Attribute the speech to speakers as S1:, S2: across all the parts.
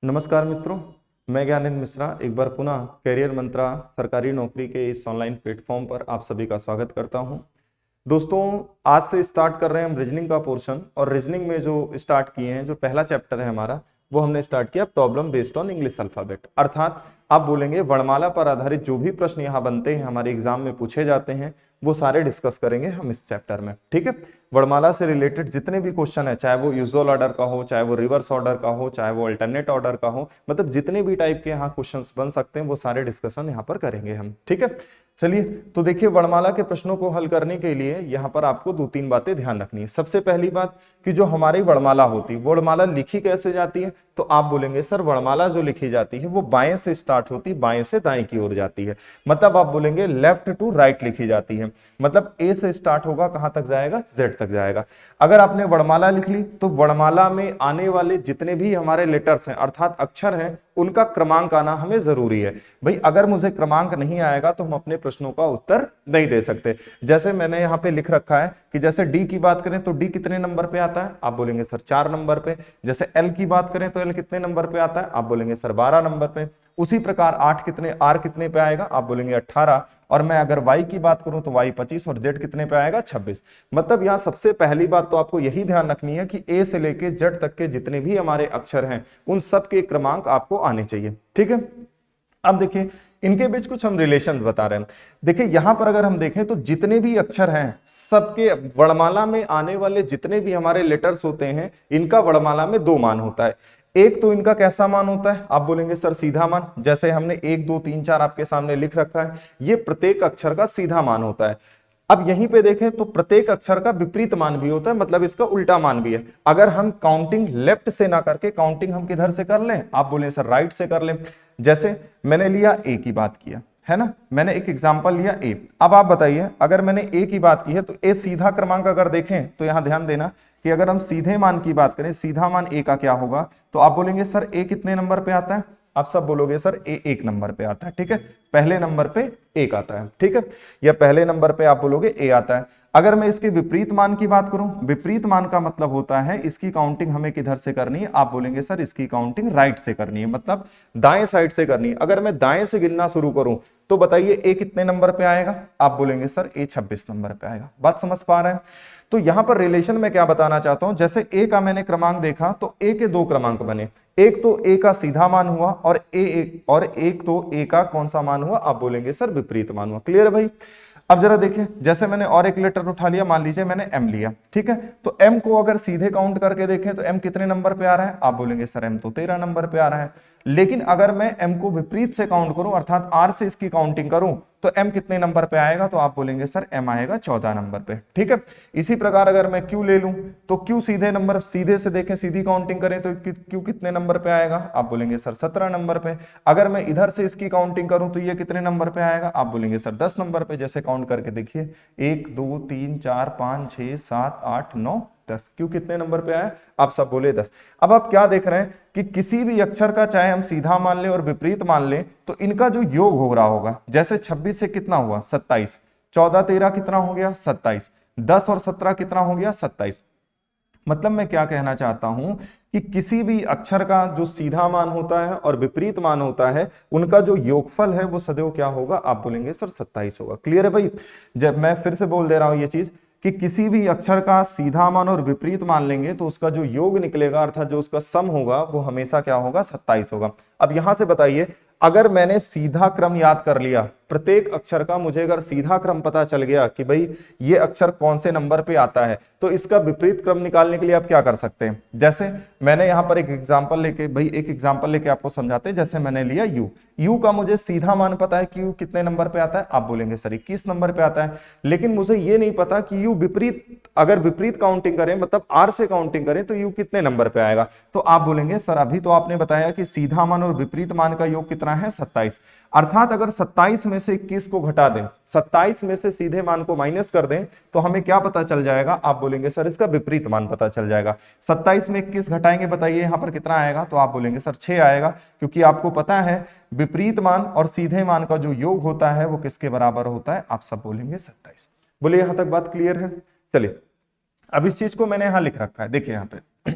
S1: नमस्कार मित्रों, मैं ज्ञानेंद्र मिश्रा एक बार पुनः करियर मंत्रा सरकारी नौकरी के इस ऑनलाइन प्लेटफॉर्म पर आप सभी का स्वागत करता हूं। दोस्तों, आज से स्टार्ट कर रहे हैं हम रीजनिंग का पोर्शन। और रीजनिंग में जो स्टार्ट किए हैं, जो पहला चैप्टर है हमारा, वो हमने स्टार्ट किया problem based on English alphabet. अर्थात आप बोलेंगे वर्णमाला पर आधारित जो भी प्रश्न यहाँ बनते हैं, हमारे एग्जाम में पूछे जाते हैं, वो सारे डिस्कस करेंगे हम इस चैप्टर में। ठीक है, वर्णमाला से रिलेटेड जितने भी क्वेश्चन है, चाहे वो यूजुअल ऑर्डर का हो, चाहे वो रिवर्स ऑर्डर का हो, चाहे वो अल्टरनेट ऑर्डर का हो, मतलब जितने भी टाइप के यहाँ क्वेश्चंस बन सकते हैं वो सारे डिस्कशन यहाँ पर करेंगे हम। ठीक है, चलिए तो देखिए, वर्णमाला के प्रश्नों को हल करने के लिए यहाँ पर आपको दो तीन बातें ध्यान रखनी है। सबसे पहली बात कि जो हमारी वर्णमाला होती है, वर्णमाला लिखी कैसे जाती है, तो आप बोलेंगे सर वर्णमाला जो लिखी जाती है वो बाएं से स्टार्ट होती, बाएं से दाएं की ओर जाती है। मतलब आप बोलेंगे लेफ्ट टू राइट लिखी जाती है। मतलब ए से स्टार्ट होगा, कहां तक जाएगा, जेड तक जाएगा। अगर आपने वर्णमाला लिख ली तो वर्णमाला में आने वाले जितने भी हमारे लेटर्स हैं अर्थात अक्षर हैं, उनका क्रमांक आना हमें जरूरी है। भाई अगर मुझे क्रमांक नहीं आएगा तो हम अपने प्रश्नों का उत्तर नहीं दे सकते। जैसे मैंने यहाँ पे लिख रखा है कि जैसे डी की बात करें तो डी कितने नंबर पे आता है, आप बोलेंगे सर 4 नंबर पे। जैसे एल की बात करें तो एल कितने नंबर पे आता है, आप बोलेंगे सर 12 नंबर पे। उसी प्रकार आर कितने पे आएगा, आप बोलेंगे 18। और मैं अगर y की बात करूं तो y 25 और z कितने पे आएगा, 26। मतलब यहां सबसे पहली बात तो आपको यही ध्यान रखनी है कि a से लेके z तक के जितने भी हमारे अक्षर हैं उन सब के क्रमांक आपको आने चाहिए। ठीक है, अब देखिए इनके बीच कुछ हम रिलेशन बता रहे हैं। देखिए यहां पर अगर हम देखें तो जितने भी अक्षर हैं सबके वर्णमाला में आने वाले जितने भी हमारे लेटर्स होते हैं, इनका वर्णमाला में दो मान होता है। एक तो इनका कैसा मान होता है, आप बोलेंगे सर सीधा मान। जैसे हमने 1 2 3 4 आपके सामने लिख रखा है, ये प्रत्येक अक्षर का सीधा मान होता है। अब यहीं पे देखें तो प्रत्येक अक्षर का विपरीत मान भी होता है, मतलब इसका उल्टा मान भी है। अगर हम काउंटिंग लेफ्ट से ना करके काउंटिंग हम किधर से कर लें, आप बोले सर राइट से कर लें। जैसे मैंने लिया ए की बात किया है ना, मैंने एक एग्जांपल लिया ए। अब आप बताइए अगर मैंने ए की बात की है तो ए सीधा क्रमांक अगर देखें तो यहां ध्यान देना कि अगर हम सीधे मान की बात करें, सीधा मान ए का क्या होगा, तो आप बोलेंगे सर ए कितने नंबर पे आता है, आप सब बोलोगे सर ए 1 नंबर पे आता है। ठीक है, पहले नंबर पे 1 आता है। ठीक है, या पहले नंबर पे आप बोलोगे ए आता है। अगर मैं इसके विपरीत मान की बात करूं, विपरीत मान का मतलब होता है इसकी काउंटिंग हमें किधर से करनी है, आप बोलेंगे सर इसकी काउंटिंग राइट से करनी है, मतलब दाएं साइड से करनी है। अगर मैं दाएं से गिनना शुरू करूं तो बताइए ए कितने नंबर पे आएगा, आप बोलेंगे सर ए 26 नंबर पे आएगा। बात समझ पा रहे हैं? तो यहां पर रिलेशन में क्या बताना चाहता हूं, जैसे ए का मैंने क्रमांक देखा तो ए के दो क्रमांक बने। एक तो ए का सीधा मान हुआ और एक तो ए का कौन सा मान हुआ, आप बोलेंगे सर विपरीत मान हुआ। क्लियर है भाई? अब जरा देखिए, जैसे मैंने और एक लेटर उठा लिया, मान लीजिए मैंने एम लिया। ठीक है, तो एम को अगर सीधे काउंट करके देखें तो एम कितने नंबर पे आ रहा है, आप बोलेंगे सर एम तो 13 नंबर पे आ रहा है। लेकिन अगर मैं एम को विपरीत से काउंट करूं अर्थात आर से इसकी काउंटिंग करूं तो एम कितने नंबर पे आएगा, तो आप बोलेंगे सर एम आएगा 14 नंबर पे। ठीक है, इसी प्रकार अगर मैं क्यू ले लूं तो क्यू सीधे नंबर, सीधे से देखें, सीधी काउंटिंग करें तो क्यू कितने नंबर पे आएगा, आप बोलेंगे सर 17 नंबर पे। अगर मैं इधर से इसकी काउंटिंग करूं तो ये कितने नंबर पे आएगा, आप बोलेंगे सर 10 नंबर पे। जैसे काउंट करके देखिए 1 2 3 4 5 6 7 8 9 10, क्यों कितने नंबर पे आया, आप सब बोले 10। अब आप क्या देख रहे हैं कि किसी भी अक्षर का चाहे हम सीधा मान लें और विपरीत मान लें तो इनका जो योग हो रहा होगा, जैसे 26 से कितना हुआ 27, 14 13 कितना हो गया 27, 10 और 17 कितना हो गया 27। मतलब मैं क्या कहना चाहता हूं कि किसी भी अक्षर का जो सीधा मान होता है और विपरीत मान होता है, उनका जो योगफल है वो सदैव क्या होगा, आप बोलेंगे सर 27 होगा। क्लियर है भाई? जब मैं फिर से बोल दे रहा हूं ये चीज कि किसी भी अक्षर का सीधा मान और विपरीत मान लेंगे तो उसका जो योग निकलेगा अर्थात जो उसका सम होगा वो हमेशा क्या होगा, 27 होगा। अब यहां से बताइए, अगर मैंने सीधा क्रम याद कर लिया प्रत्येक अक्षर का, मुझे अगर सीधा क्रम पता चल गया कि भाई ये अक्षर कौन से नंबर पे आता है, तो इसका विपरीत क्रम निकालने के लिए आप क्या कर सकते हैं। जैसे मैंने यहां पर एक एग्जांपल लेके आपको समझाते हैं। जैसे मैंने लिया यू का मुझे सीधा मान पता है कि यू कितने नंबर पे आता है, आप बोलेंगे सर 21 नंबर पे आता है। लेकिन मुझे ये नहीं पता कि यू अगर विपरीत काउंटिंग करें, मतलब आर से काउंटिंग करें तो यू कितने नंबर पे आएगा, तो आप बोलेंगे सर अभी तो आपने बताया कि सीधा मान और विपरीत मान का योग कितना है 27। अर्थात अगर 27 में से 21 को घटा दें, 27 में से सीधे मान को माइनस कर दें तो हमें क्या पता चल जाएगा, आप बोलेंगे सर इसका विपरीत मान पता चल जाएगा। 27 में 21 घटाएंगे, बताइए यहां पर कितना आएगा, तो आप बोलेंगे सर 6 आएगा, क्योंकि आपको पता है विपरीत मान और सीधे मान का जो योग होता है वो किसके बराबर होता है, आप सब बोलेंगे 27। बोलिए यहां तक बात क्लियर है? चलिए अब इस चीज को मैंने यहां लिख रखा है, देखिए यहां पे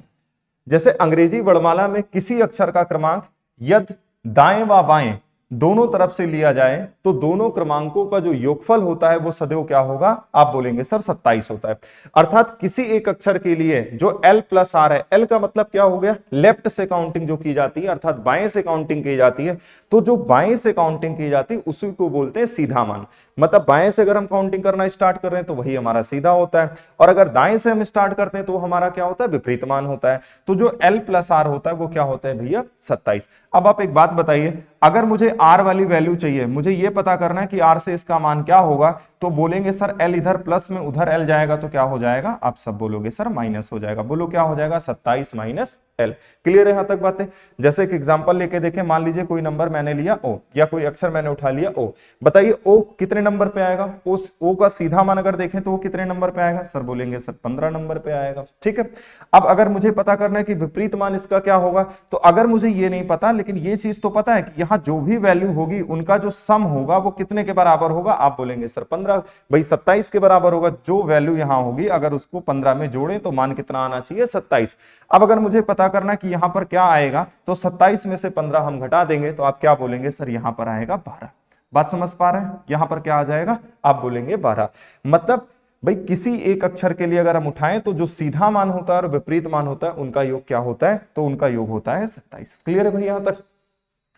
S1: जैसे अंग्रेजी वर्णमाला में किसी अक्षर का क्रमांक यदि दाएं व बाएं दोनों तरफ से लिया जाए तो दोनों क्रमांकों का जो योगफल होता है वो सदैव क्या होगा, आप बोलेंगे सर 27 होता है। अर्थात किसी एक अक्षर के लिए जो L प्लस R है, L का मतलब क्या हो गया, लेफ्ट से काउंटिंग जो की जाती है, अर्थात बाएं से काउंटिंग की जाती है, तो जो बाएं से काउंटिंग की जाती है उसी को बोलते हैं सीधा मान। मतलब बाएं से अगर हम काउंटिंग करना स्टार्ट कर रहे हैं तो वही हमारा सीधा होता है, और अगर दाएं से हम स्टार्ट करते हैं तो हमारा क्या होता है, विपरीत मान होता है। तो जो L प्लस R होता है वो क्या होता है भैया, 27। अब आप एक बात बताइए, अगर मुझे R वाली वैल्यू चाहिए, मुझे ये पता करना है कि R से इसका मान क्या होगा, तो बोलेंगे सर L इधर प्लस में उधर L जाएगा तो क्या हो जाएगा, आप सब बोलोगे सर माइनस हो जाएगा। बोलो क्या हो जाएगा, 27 माइनस L। क्लियर है यहां तक बातें। जैसे एक एग्जांपल लेके देखें, मान लीजिए कोई नंबर मैंने लिया O, या कोई अक्षर मैंने उठा लिया O, बताइए O कितने नंबर पे आएगा, उस O का सीधा मान अगर देखें तो वो कितने नंबर पे आएगा, सर बोलेंगे सर 15 नंबर पे आएगा। ठीक है, अब अगर मुझे पता करना है कि विपरीत मान इसका क्या होगा, तो अगर मुझे ये नहीं पता लेकिन ये चीज तो पता है कि यहाँ जो भी वैल्यू होगी उनका जो सम होगा वो कितने के बराबर होगा, आप बोलेंगे सर 15। भाई 27 के बराबर होगा, जो वैल्यू यहां होगी अगर उसको 15 में जोड़ें तो मान कितना आना चाहिए, 27। अब अगर मुझे पता करना कि यहां पर क्या आएगा, तो 27 में से 15 हम घटा देंगे तो आप क्या बोलेंगे, सर यहां पर आएगा 12। बात समझ पा रहे हैं, यहां पर क्या आ जाएगा, आप बोलेंगे 12। मतलब भाई किसी एक अक्षर के लिए अगर हम उठाएं तो जो सीधा मान होता है और विपरीत मान होता है उनका योग क्या होता है, तो उनका योग होता है 27। क्लियर है भाई यहां तक।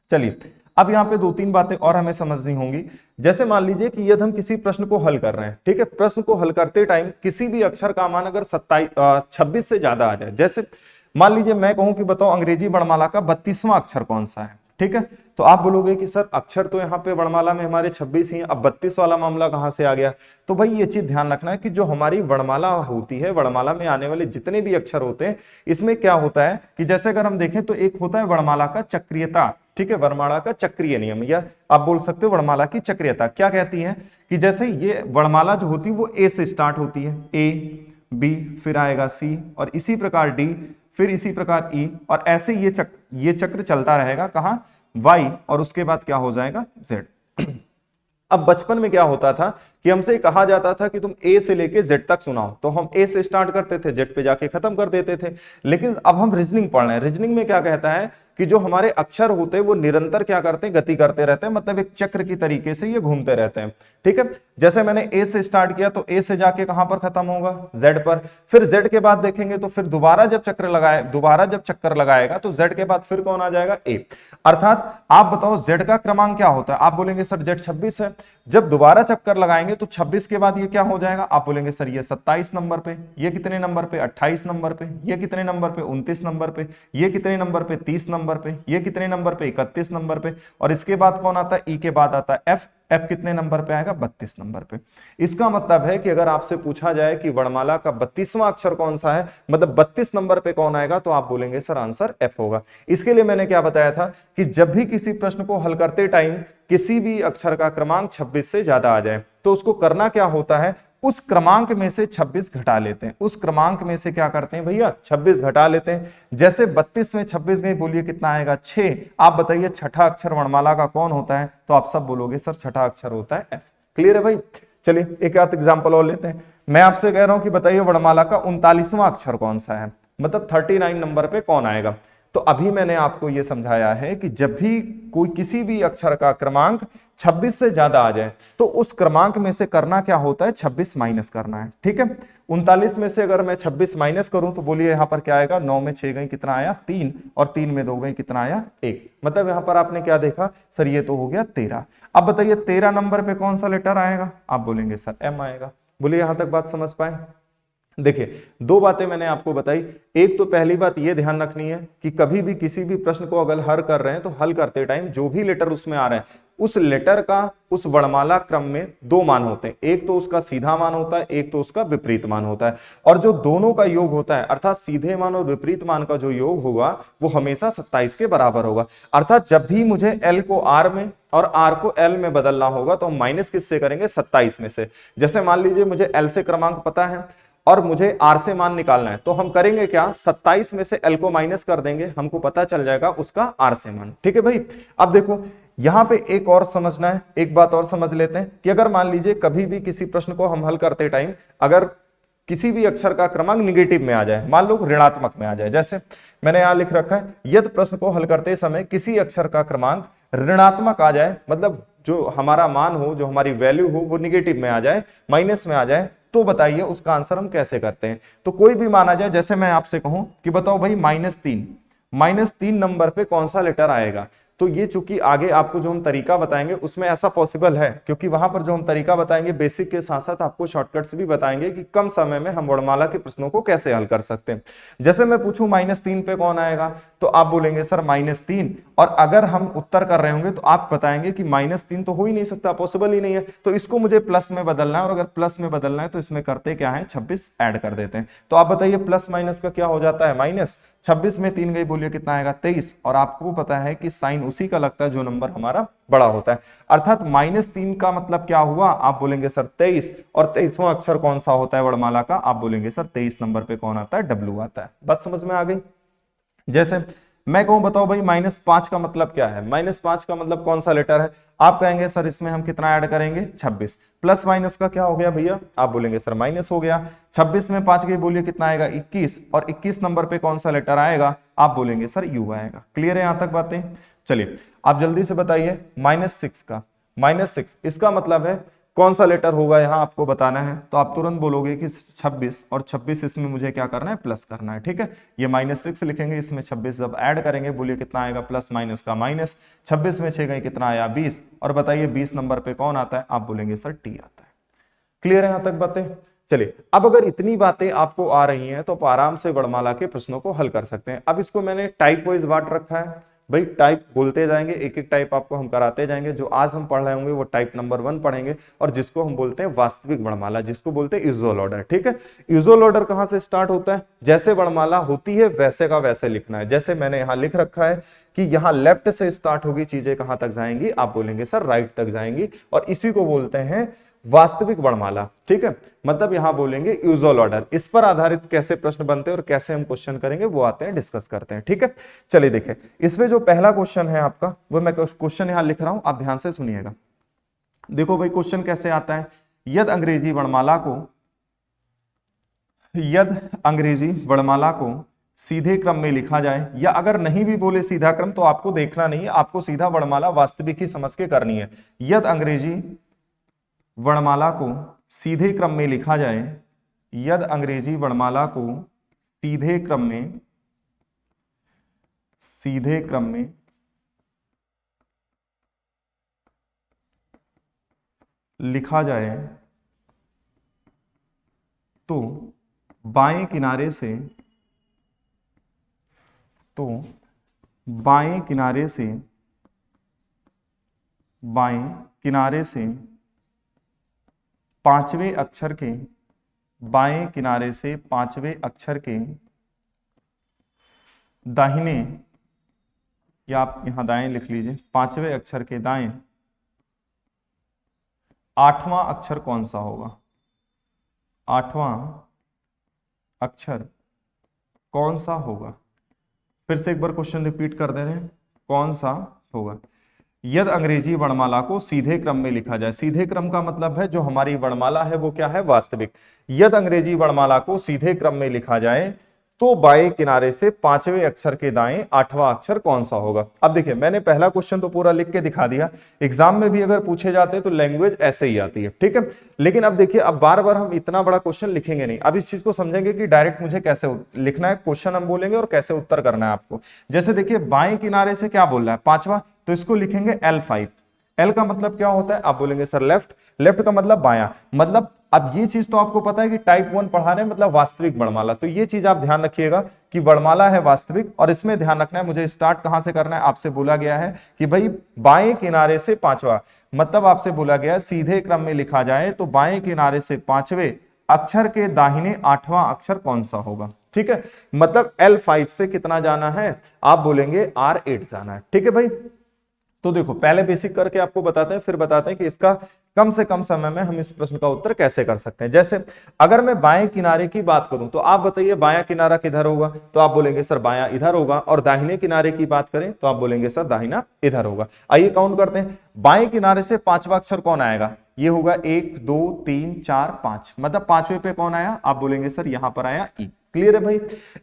S1: चलिए अब यहाँ पे दो तीन बातें और हमें समझनी होंगी। जैसे मान लीजिए कि यदि हम किसी प्रश्न को हल कर रहे हैं, ठीक है, प्रश्न को हल करते टाइम किसी भी अक्षर का मान अगर 26 से ज्यादा आ जाए, जैसे मान लीजिए मैं कहूं कि बताओ अंग्रेजी वर्णमाला का 32वां अक्षर कौन सा है, ठीक है, तो आप बोलोगे कि सर अक्षर तो यहाँ पे वर्णमाला में हमारे 26 ही, अब 32 वाला मामला कहां से आ गया। तो भाई ये चीज ध्यान रखना है कि जो हमारी वर्णमाला होती है, वर्णमाला में आने वाले जितने भी अक्षर होते हैं, इसमें क्या होता है कि जैसे अगर हम देखें तो एक होता है वर्णमाला का चक्रीयता, ठीक है, वर्णमाला का चक्रीय नियम, या आप बोल सकते हो वर्णमाला की चक्रीयता। क्या कहती है कि जैसे ये वर्णमाला जो होती है वो ए से स्टार्ट होती है, ए बी फिर आएगा सी और इसी प्रकार डी फिर इसी प्रकार ई, और ऐसे ये चक्र चलता रहेगा, कहां, वाई, और उसके बाद क्या हो जाएगा, जेड। अब बचपन में क्या होता था कि हमसे कहा जाता था कि तुम ए से लेके जेड तक सुनाओ, तो हम ए से स्टार्ट करते थे, जेड पे जाके खत्म कर देते थे। लेकिन अब हम रीजनिंग पढ़ रहे हैं, रीजनिंग में क्या कहता है कि जो हमारे अक्षर होते हैं वो निरंतर क्या करते हैं, गति करते रहते हैं, मतलब एक चक्र की तरीके से ये घूमते रहते हैं। ठीक है, जैसे मैंने ए से स्टार्ट किया तो ए से जाके कहां पर खत्म होगा, जेड पर, फिर जेड के बाद देखेंगे तो फिर दोबारा जब चक्कर लगाएगा तो जेड के बाद फिर कौन आ जाएगा, ए। अर्थात आप बताओ जेड का क्रमांक क्या होता है, आप बोलेंगे सर जेड 26 है। जब दोबारा चक्कर लगाएंगे तो 26 के बाद ये क्या हो जाएगा, आप बोलेंगे सर ये 27 नंबर पे, ये कितने नंबर पे, 28 नंबर पे, ये कितने नंबर पे, 29 नंबर पे, ये कितने नंबर पे, 30 नंबर पे, ये कितने नंबर पे, 31 नंबर पे, और इसके बाद कौन आता है, ई के बाद आता है एफ। एफ कितने नंबर पे आएगा, 32 नंबर पे। इसका मतलब है कि अगर आपसे पूछा जाए कि वर्णमाला का 32वां अक्षर कौन सा है, मतलब 32 नंबर पे कौन आएगा, तो आप बोलेंगे सर आंसर एफ होगा। इसके लिए मैंने क्या बताया था कि जब भी किसी प्रश्न को हल करते टाइम किसी भी अक्षर का क्रमांक 26 से ज्यादा आ जाए तो उसको करना क्या होता है, उस क्रमांक में से 26 घटा लेते हैं। उस क्रमांक में से क्या करते हैं भैया, 26 घटा लेते हैं। जैसे 32 में 26 गए, बोलिए कितना आएगा, 6। आप बताइए छठा अक्षर वर्णमाला का कौन होता है, तो आप सब बोलोगे सर छठा अक्षर होता है एफ। क्लियर है भाई। चलिए एक आध एग्जाम्पल और लेते हैं। मैं आपसे कह रहा हूं कि बताइए वर्णमाला का 39वां अक्षर कौन सा है, मतलब 39 नंबर पे कौन आएगा। तो अभी मैंने आपको यह समझाया है कि जब भी कोई किसी भी अक्षर का क्रमांक 26 से ज्यादा आ जाए तो उस क्रमांक में से करना क्या होता है, 26 माइनस करना है। ठीक है, 39 में से अगर मैं 26 माइनस करूं तो बोलिए यहां पर क्या आएगा, 9 में 6 गई कितना आया, 3, और 3 में 2 गई कितना आया, 1। मतलब यहां पर आपने क्या देखा, सर ये तो हो गया 13। अब बताइए 13 नंबर पे कौन सा लेटर आएगा, आप बोलेंगे सर एम आएगा। बोलिए यहां तक बात समझ पाए। देखिए दो बातें मैंने आपको बताई। एक तो पहली बात यह ध्यान रखनी है कि कभी भी किसी भी प्रश्न को अगर हल कर रहे हैं तो हल करते टाइम जो भी लेटर उसमें आ रहा है उस लेटर का उस वर्णमाला क्रम में दो मान होते हैं, एक तो उसका सीधा मान होता है, एक तो उसका विपरीत मान होता है, और जो दोनों का योग होता है अर्थात सीधे मान और विपरीत मान का जो योग होगा वो हमेशा 27 के बराबर होगा। अर्थात जब भी मुझे L को R में और R को L में बदलना होगा तो हम माइनस किससे करेंगे, 27 में से। जैसे मान लीजिए मुझे L से क्रमांक पता है और मुझे R से मान निकालना है तो हम करेंगे क्या, 27 में से L को माइनस कर देंगे, हमको पता चल जाएगा उसका R से मान। ठीक है भाई। अब देखो यहां पे एक और समझना है, एक बात और समझ लेते हैं कि अगर मान लीजिए कभी भी किसी प्रश्न को हम हल करते टाइम अगर किसी भी अक्षर का क्रमांक निगेटिव में आ जाए, मान लो ऋणात्मक में आ जाए। जैसे मैंने यहां लिख रखा है, यदि प्रश्न को हल करते समय किसी अक्षर का क्रमांक ऋणात्मक आ जाए, मतलब जो हमारा मान हो, जो हमारी वैल्यू हो वो निगेटिव में आ जाए, माइनस में आ जाए, तो बताइए उसका आंसर हम कैसे करते हैं। तो कोई भी मान आ जाए, जैसे मैं आपसे कहूं कि बताओ भाई -3 नंबर पे कौन सा लेटर आएगा, तो ये चूंकि आगे आपको जो हम तरीका बताएंगे उसमें ऐसा पॉसिबल है, क्योंकि वहां पर जो हम तरीका बताएंगे बेसिक के साथ साथ आपको शॉर्टकट्स भी बताएंगे कि कम समय में हम वर्णमाला के प्रश्नों को कैसे हल कर सकते हैं। जैसे मैं पूछूं -3 पे कौन आएगा, तो आप बोलेंगे सर -3, और अगर हम उत्तर कर रहे होंगे तो आप बताएंगे कि -3 तो हो ही नहीं सकता, पॉसिबल ही नहीं है, तो इसको मुझे प्लस में बदलना है, और अगर प्लस में बदलना है तो इसमें करते क्या है, 26 ऐड कर देते हैं। तो आप बताइए प्लस माइनस का क्या हो जाता है, माइनस, 26 में 3 गई, बोलिए कितना आएगा, 23, और आपको पता है कि साइन उसी का लगता है जो नंबर हमारा बड़ा होता है, अर्थात -3 का मतलब क्या हुआ, आप बोलेंगे सर 23, और 23वां अक्षर कौन सा होता है वर्णमाला का, आप बोलेंगे सर 23 नंबर पे कौन आता है, W आता है। बात समझ में आ गई। जैसे मैं कहूं बताओ भाई -5 का मतलब क्या है, -5 का मतलब कौन सा लेटर है, आप कहेंगे सर इसमें हम कितना ऐड करेंगे, 26, प्लस माइनस का क्या हो गया भैया, आप बोलेंगे सर माइनस हो गया, 26 में 5 गई, बोलिए कितना आएगा, 21, और 21 नंबर पे कौन सा लेटर आएगा, आप बोलेंगे सर U आएगा। क्लियर है यहां तक बातें। चलिए आप जल्दी से बताइए -6 का, -6 इसका मतलब है कौन सा लेटर होगा, यहां आपको बताना है, तो आप तुरंत बोलोगे कि 26, और 26 इसमें मुझे क्या करना है, प्लस करना है, ठीक है। ये -6 लिखेंगे, इसमें 26 जब ऐड करेंगे, बोलिए कितना आएगा, प्लस माइनस का माइनस, 26 में 6 गई, कितना आया, 20, और बताइए 20 नंबर पे कौन आता है, आप बोलेंगे सर T आता है। क्लियर है यहां तक बातें। चलिए अब अगर इतनी बातें आपको आ रही हैं तो आप आराम से वर्णमाला के प्रश्नों को हल कर सकते हैं। अब इसको मैंने टाइप वाइज बांट रखा है, भाई टाइप बोलते जाएंगे, एक एक टाइप आपको हम कराते जाएंगे। जो आज हम पढ़ रहे होंगे वो टाइप नंबर 1 पढ़ेंगे, और जिसको हम बोलते हैं वास्तविक वर्णमाला, जिसको बोलते हैं यूजुअल ऑर्डर, ठीक है। यूजुअल ऑर्डर कहां से स्टार्ट होता है, जैसे वर्णमाला होती है वैसे का वैसे लिखना है। जैसे मैंने यहां लिख रखा है कि यहां लेफ्ट से स्टार्ट होगी चीजें कहां तक जाएंगी, आप बोलेंगे सर राइट तक जाएंगी, और इसी को बोलते हैं वास्तविक वर्णमाला, ठीक है। मतलब यहां बोलेंगे यूजुअल ऑर्डर। इस पर आधारित कैसे प्रश्न बनते हैं और कैसे हम क्वेश्चन करेंगे वो आते हैं, डिस्कस करते हैं, ठीक है। चलिए देखें, इसमें जो पहला क्वेश्चन है आपका, वो मैं क्वेश्चन यहां लिख रहा हूं, आप ध्यान से सुनिएगा। देखो भाई क्वेश्चन कैसे आता है, यदि अंग्रेजी वर्णमाला को सीधे क्रम में लिखा जाए, या अगर नहीं भी बोले सीधा क्रम तो आपको देखना नहीं है, आपको सीधा वर्णमाला वास्तविक ही समझ के करनी है। यदि अंग्रेजी वर्णमाला को सीधे क्रम में लिखा जाए, यदि अंग्रेजी वर्णमाला को सीधे क्रम में लिखा जाए तो बाएं किनारे से पांचवें अक्षर के बाएं किनारे से पांचवें अक्षर के दाहिने, या आप यहां दाएं लिख लीजिए, पांचवें अक्षर के दाएं आठवां अक्षर कौन सा होगा, आठवां अक्षर कौन सा होगा। फिर से एक बार क्वेश्चन रिपीट कर दे रहे हैं, कौन सा होगा। यदि अंग्रेजी वर्णमाला को सीधे क्रम में लिखा जाए, सीधे क्रम का मतलब है जो हमारी वर्णमाला है वो क्या है, वास्तविक। यदि अंग्रेजी वर्णमाला को सीधे क्रम में लिखा जाए तो बाएं किनारे से पांचवें अक्षर के दाएं आठवां अक्षर कौन सा होगा। अब देखिए मैंने पहला क्वेश्चन तो पूरा लिख के दिखा दिया, एग्जाम में भी अगर पूछे जाते हैं तो लैंग्वेज ऐसे ही आती है, ठीक है। लेकिन अब देखिए, अब बार बार हम इतना बड़ा क्वेश्चन लिखेंगे नहीं, अब इस चीज को समझेंगे कि डायरेक्ट मुझे कैसे लिखना है, क्वेश्चन हम बोलेंगे और कैसे उत्तर करना है आपको। जैसे देखिए बाएं किनारे से क्या बोल रहा है, पांचवा, तो इसको लिखेंगे L5। एल का मतलब क्या होता है, आप बोलेंगे सर लेफ्ट, लेफ्ट का मतलब बायां, मतलब अब ये चीज तो आपको पता है कि टाइप 1 पढ़ा रहे हैं, मतलब वास्तविक वर्णमाला, तो ये चीज आप ध्यान रखिएगा कि वर्णमाला है वास्तविक, और इसमें ध्यान रखना है मुझे स्टार्ट कहां से करना है। आपसे बोला गया है कि भाई बाएं किनारे से पांचवा, मतलब आपसे बोला गया है सीधे क्रम में लिखा जाए तो बाएं किनारे से पांचवें अक्षर के दाहिने आठवां अक्षर कौन सा होगा, ठीक है। मतलब L5 से कितना जाना है, आप बोलेंगे R8 जाना है, ठीक है भाई। तो देखो पहले बेसिक करके आपको बताते हैं, फिर बताते हैं कि इसका कम से कम समय में हम इस प्रश्न का उत्तर कैसे कर सकते हैं। जैसे अगर मैं बाएं किनारे की बात करूं तो आप बताइए बायां किनारा किधर होगा, तो आप बोलेंगे सर बायां इधर होगा, और दाहिने किनारे की बात करें तो आप बोलेंगे सर दाहिना इधर होगा। आइए काउंट करते हैं, बाएं किनारे से पांचवा अक्षर कौन आएगा, ये होगा 1 2 3 4 5, मतलब पांचवे पे कौन आया, आप बोलेंगे सर यहां पर आया ई। क्लियर है भाई,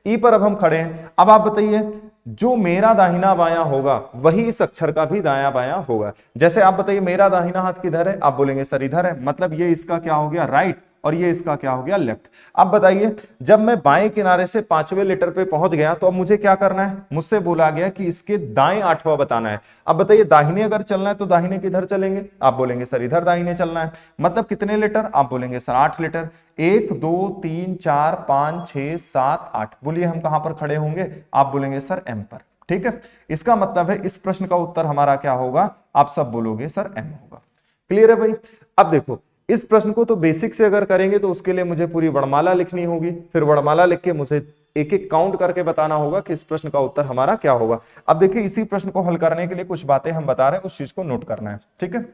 S1: ई पर अब हम खड़े हैं। अब आप बताइए जो मेरा दाहिना बायां होगा वही इस अक्षर का भी दायां बायां होगा। जैसे आप बताइए मेरा दाहिना हाथ किधर है, आप बोलेंगे सर इधर है, मतलब ये इसका क्या हो गया राइट, और ये इसका क्या हो गया लेफ्ट। अब बताइए जब मैं बाएं किनारे से पांचवें लेटर पे पहुंच गया तो अब मुझे क्या करना है, मुझसे बोला गया कि इसके दाएं आठवां बताना है। अब बताइए दाहिने अगर चलना है तो दाहिने किधर चलेंगे, आप बोलेंगे सर इधर दाहिने चलना है, मतलब कितने लेटर, आप बोलेंगे सर 8 लेटर। 1 2 3 4 5 6 7 8, बोलिए हम कहां पर खड़े होंगे, आप बोलेंगे सर एम पर। ठीक है, इसका मतलब है इस प्रश्न का उत्तर हमारा क्या होगा, आप सब बोलोगे सर एम होगा। क्लियर है भाई। अब देखो इस प्रश्न को तो बेसिक से अगर करेंगे तो उसके लिए मुझे पूरी वर्णमाला लिखनी होगी, फिर वर्णमाला लिख के मुझे एक एक काउंट करके बताना होगा कि इस प्रश्न का उत्तर हमारा क्या होगा। अब देखिए इसी प्रश्न को हल करने के लिए कुछ बातें हम बता रहे हैं, उस चीज को नोट करना है। ठीक है,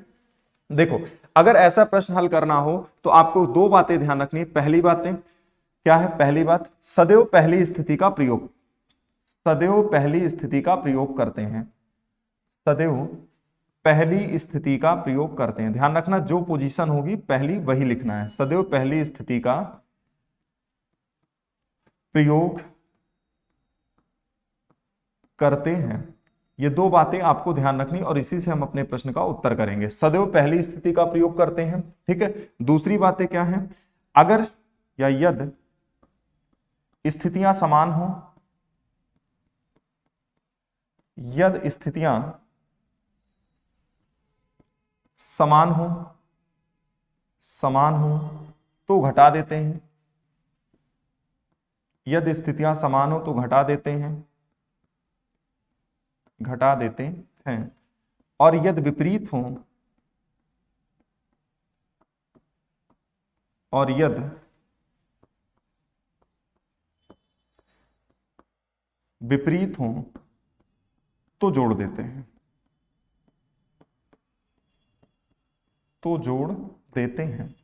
S1: देखो अगर ऐसा प्रश्न हल करना हो तो आपको दो बातें ध्यान रखनी है। पहली बातें क्या है, पहली बात सदैव पहली स्थिति का प्रयोग, सदैव पहली स्थिति का प्रयोग करते हैं, सदैव पहली स्थिति का प्रयोग करते हैं। ध्यान रखना जो पोजीशन होगी पहली वही लिखना है, सदैव पहली स्थिति का प्रयोग करते हैं। ये दो बातें आपको ध्यान रखनी और इसी से हम अपने प्रश्न का उत्तर करेंगे। सदैव पहली स्थिति का प्रयोग करते हैं, ठीक है। दूसरी बातें क्या है, अगर या यदि स्थितियां समान हो, यदि स्थितियां समान हो, समान हो तो घटा देते हैं, यदि स्थितियां समान हो तो घटा देते हैं, घटा देते हैं। और यदि विपरीत हो, और यदि विपरीत हो तो जोड़ देते हैं, तो जोड़ देते हैं।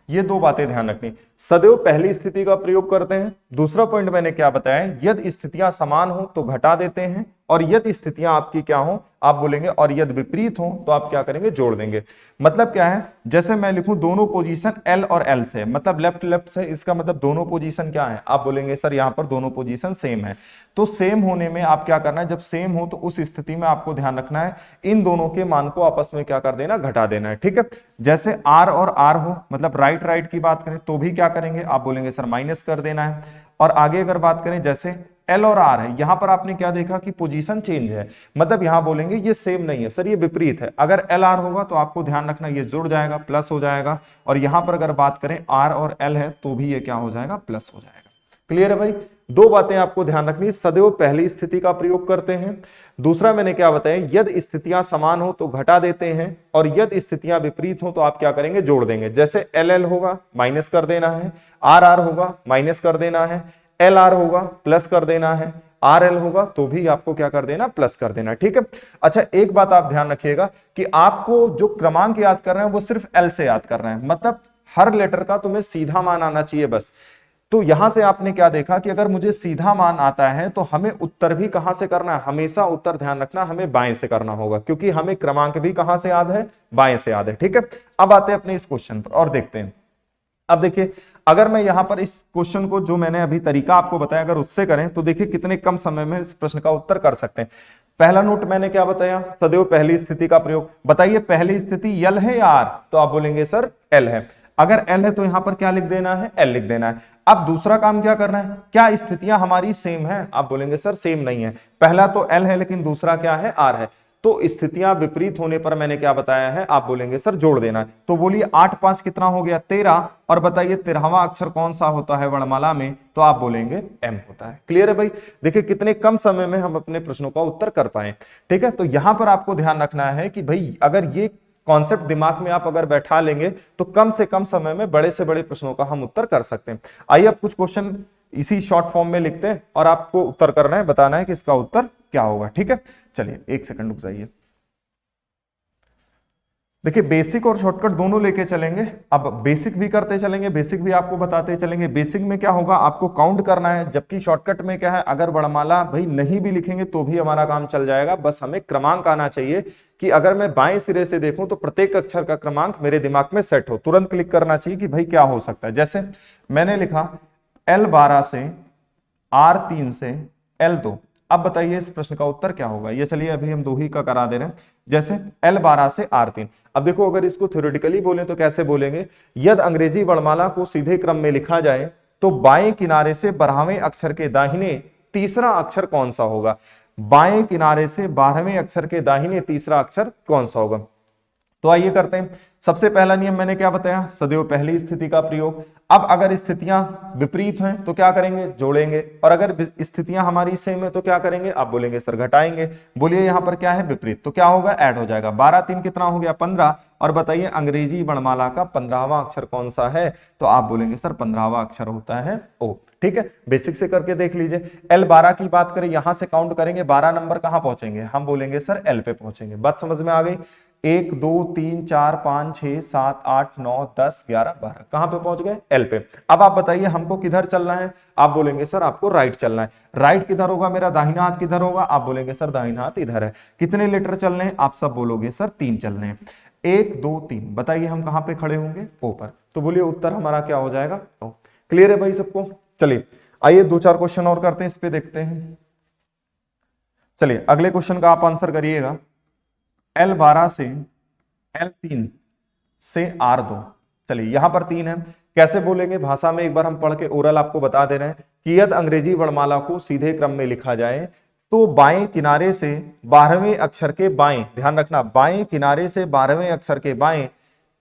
S1: ये दो बातें ध्यान रखनी, सदैव पहली स्थिति का प्रयोग करते हैं। दूसरा पॉइंट मैंने क्या बताया, यदि स्थितियां समान हो तो घटा देते हैं, और यदि स्थितियां आपकी क्या हो आप बोलेंगे, और यदि विपरीत हो तो आप क्या करेंगे, जोड़ देंगे। मतलब क्या है, जैसे मैं लिखूं दोनों पोजीशन एल और एल से, मतलब लेफ्ट लेफ्ट से, इसका मतलब दोनों पोजीशन क्या है, आप बोलेंगे सर यहां पर दोनों पोजीशन सेम है। तो सेम होने में आप क्या करना है, जब सेम हो तो उस स्थिति में आपको ध्यान रखना है इन दोनों के मान को आपस में क्या कर देना, घटा देना है। ठीक है, जैसे आर और आर हो, मतलब राइट राइट की बात करें तो भी क्या करेंगे, आप बोलेंगे सर माइनस कर देना है। और आगे अगर बात करें जैसे एल और आर है, यहां पर आपने क्या देखा कि पोजीशन चेंज है, मतलब यहां बोलेंगे ये सेम नहीं है सर ये विपरीत है। अगर एल आर होगा तो आपको ध्यान रखना ये जुड़ जाएगा, प्लस हो जाएगा, और यहां पर अगर बात करें आर और एल है तो भी ये क्या हो जाएगा, प्लस हो जाएगा। क्लियर है भाई, दो बातें आपको ध्यान रखनी, सदैव पहली स्थिति का प्रयोग करते हैं। दूसरा मैंने क्या बताया, यदि स्थितियां समान हो तो घटा देते हैं, और यदि स्थितियां विपरीत हो तो आप क्या करेंगे, जोड़ देंगे। जैसे एल एल होगा माइनस कर देना है, आर आर होगा माइनस कर देना है, एल आर होगा प्लस कर देना है, आर एल होगा तो भी आपको क्या कर देना, प्लस कर देना। ठीक है, अच्छा एक बात आप ध्यान रखिएगा कि आपको जो क्रमांक याद कर रहे हैं वो सिर्फ एल से याद कर रहे हैं, मतलब हर लेटर का तुम्हें सीधा मान आना चाहिए बस। तो यहां से आपने क्या देखा कि अगर मुझे सीधा मान आता है तो हमें उत्तर भी कहां से करना है, हमेशा उत्तर ध्यान रखना हमें बाएं से करना होगा, क्योंकि हमें क्रमांक भी कहां से याद है, बाएं से याद है। ठीक है, अब आते हैं अपने इस क्वेश्चन पर और देखते हैं। अब देखिए अगर मैं यहां पर इस क्वेश्चन को जो मैंने अभी तरीका आपको बताया अगर उससे करें तो देखिए कितने कम समय में इस प्रश्न का उत्तर कर सकते हैं। पहला नोट मैंने क्या बताया, सदैव पहली स्थिति का प्रयोग। बताइए पहली स्थिति यल है या आर, तो आप बोलेंगे सर एल है। अगर एल है तो यहां पर क्या लिख देना है, एल लिख देना है। अब दूसरा काम क्या करना है, क्या स्थितियां हमारी सेम है, आप बोलेंगे सर सेम नहीं है। पहला तो एल है लेकिन दूसरा क्या है, आर है। तो स्थितियां विपरीत होने पर मैंने क्या बताया है, आप बोलेंगे सर जोड़ देना है। तो बोलिए 8 5 कितना हो गया, 13, और बताइए 13वां अक्षर कौन सा होता है वर्णमाला में, तो आप बोलेंगे एम होता है। क्लियर है भाई, देखिए कितने कम समय में हम अपने प्रश्नों का उत्तर कर पाए। ठीक है, तो यहां पर आपको ध्यान रखना है कि भाई अगर ये कॉन्सेप्ट दिमाग में आप अगर बैठा लेंगे तो कम से कम समय में बड़े से बड़े प्रश्नों का हम उत्तर कर सकते हैं। आइए अब कुछ क्वेश्चन इसी शॉर्ट फॉर्म में लिखते हैं और आपको उत्तर करना है, बताना है कि इसका उत्तर क्या होगा। ठीक है, चलिए एक सेकंड रुक जाइए। देखिए बेसिक और शॉर्टकट दोनों लेके चलेंगे। अब बेसिक भी करते चलेंगे, बेसिक भी आपको बताते चलेंगे। बेसिक में क्या होगा, आपको काउंट करना है, जबकि शॉर्टकट में क्या है, अगर वर्णमाला भाई नहीं भी लिखेंगे तो भी हमारा काम चल जाएगा। बस हमें क्रमांक आना चाहिए कि अगर मैं बाएं सिरे से देखूं तो प्रत्येक अक्षर का क्रमांक मेरे दिमाग में सेट हो, तुरंत क्लिक करना चाहिए कि भाई क्या हो सकता है। जैसे मैंने लिखा L12 से R3 से L2। अब बताइए इस प्रश्न का उत्तर क्या होगा। ये चलिए अभी हम दो ही का करा दे रहे हैं। जैसे L12 से R3। अब देखो अगर इसको थ्योरेटिकली बोले तो कैसे बोलेंगे, यदि अंग्रेजी वर्णमाला को सीधे क्रम में लिखा जाए तो बाएं किनारे से 12वें अक्षर के दाहिने तीसरा अक्षर कौन सा होगा। बाएं किनारे से 12वें अक्षर के दाहिने तीसरा अक्षर कौन सा होगा। तो आइए करते हैं। सबसे पहला नियम मैंने क्या बताया, सदैव पहली स्थिति का प्रयोग। अब अगर स्थितियां विपरीत हैं तो क्या करेंगे, जोड़ेंगे। और अगर स्थितियां हमारी सेम है तो क्या करेंगे, आप बोलेंगे सर घटाएंगे। बोलिए यहां पर क्या है, विपरीत, तो क्या होगा, ऐड हो जाएगा। 12 3 कितना हो गया, 15। और बताइए अंग्रेजी वर्णमाला का 15वां अक्षर कौन सा है, तो आप बोलेंगे सर 15वां अक्षर होता है ओ। ठीक है, बेसिक से करके देख लीजिए। L12 की बात करें, यहां से काउंट करेंगे 12 नंबर कहां पहुंचेंगे, हम बोलेंगे सर L पे पहुंचेंगे। बात समझ में आ गई। 1 2 3 4 5 6 7 8 9 10 11 12 कहां पे पहुंच गए, L पे। अब आप बताइए हमको किधर चलना है, आप बोलेंगे सर आपको राइट चलना है। राइट किधर होगा, मेरा दाहिना हाथ किधर होगा, आप बोलेंगे सर दाहिना हाथ इधर है। कितने लेटर चलने हैं, आप सब बोलोगे सर 3 चलने हैं। 1 2 3, बताइए हम कहां पे खड़े होंगे, ओ पर। तो बोलिए उत्तर हमारा क्या हो जाएगा, ओ। क्लियर है भाई सबको। चलिए आइए 2-4 क्वेश्चन और करते हैं, इस पे देखते हैं। चलिए अगले क्वेश्चन का आप आंसर करिएगा। L12 से L3 से R2। चलिए यहां पर 3 है, कैसे बोलेंगे भाषा में एक बार हम पढ़ के ओरल आपको बता दे रहे हैं कि यदि अंग्रेजी वर्णमाला को सीधे क्रम में लिखा जाए तो बाएं किनारे से 12वें अक्षर के बाएं, ध्यान रखना, बाएं किनारे से 12वें अक्षर के बाएं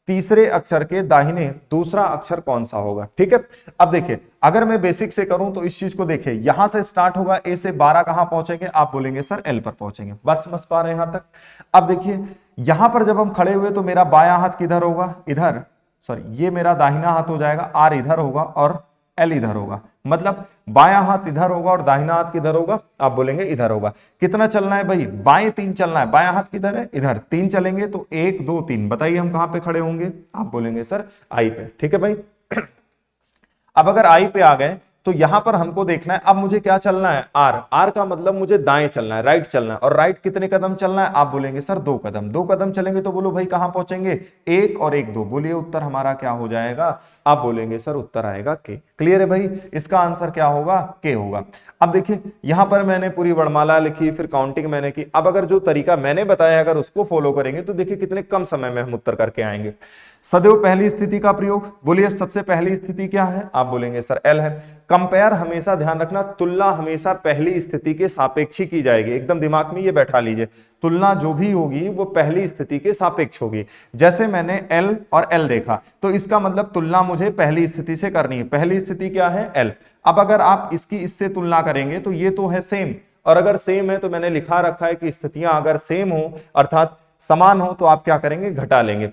S1: तीसरे अक्षर के दाहिने दूसरा अक्षर कौन सा होगा। ठीक है, अब देखिए अगर मैं बेसिक से करूं तो इस चीज को देखिए, यहां से स्टार्ट होगा, ए से 12 कहां पहुंचेंगे, आप बोलेंगे सर L पर पहुंचेंगे। बात समझ पा रहे हैं यहां तक। अब देखिए यहां पर जब हम खड़े हुए तो मेरा बायां हाथ किधर होगा, इधर, सॉरी ये मेरा दाहिना हाथ हो जाएगा, R इधर होगा और L इधर होगा। मतलब बायां हाथ इधर होगा और दाहिना हाथ किधर होगा, आप बोलेंगे इधर होगा। कितना चलना है भाई, बाएं 3 चलना है। बायां हाथ किधर है, इधर। 3 चलेंगे तो 1 2 3, बताइए हम कहां पे खड़े होंगे, आप बोलेंगे सर आई पे। ठीक है भाई। अब अगर आई पे आ गए तो यहां पर हमको देखना है, अब मुझे क्या चलना है, आर। आर का मतलब मुझे दाएं चलना है, राइट चलना है। और राइट कितने कदम चलना है, आप बोलेंगे सर 2 कदम। 2 कदम चलेंगे तो बोलो भाई कहां पहुंचेंगे, 1 और 1 2। बोलिए उत्तर हमारा क्या हो जाएगा, आप बोलेंगे सर उत्तर आएगा के। क्लियर है भाई, इसका आंसर क्या होगा, के होगा। अब देखिए यहां पर मैंने पूरी वर्णमाला लिखी, फिर काउंटिंग मैंने की। अब अगर जो तरीका मैंने बताया अगर उसको फॉलो करेंगे तो देखिए कितने कम समय में हम उत्तर करके आएंगे। सदैव पहली स्थिति का प्रयोग, बोलिए सबसे पहली स्थिति क्या है, आप बोलेंगे सर L है। कंपेयर हमेशा, ध्यान रखना, तुलना हमेशा पहली स्थिति के सापेक्ष ही की जाएगी, एकदम दिमाग में ये बैठा लीजिए। तुलना जो भी होगी वो पहली स्थिति के सापेक्ष होगी। जैसे मैंने L और L देखा तो इसका मतलब तुलना मुझे पहली स्थिति से करनी है। पहली स्थिति क्या है, L। अब अगर आप इसकी इससे तुलना करेंगे तो ये तो है सेम, और अगर सेम है तो मैंने लिखा रखा है कि स्थितियां अगर सेम हो अर्थात समान हो तो आप क्या करेंगे, घटा लेंगे।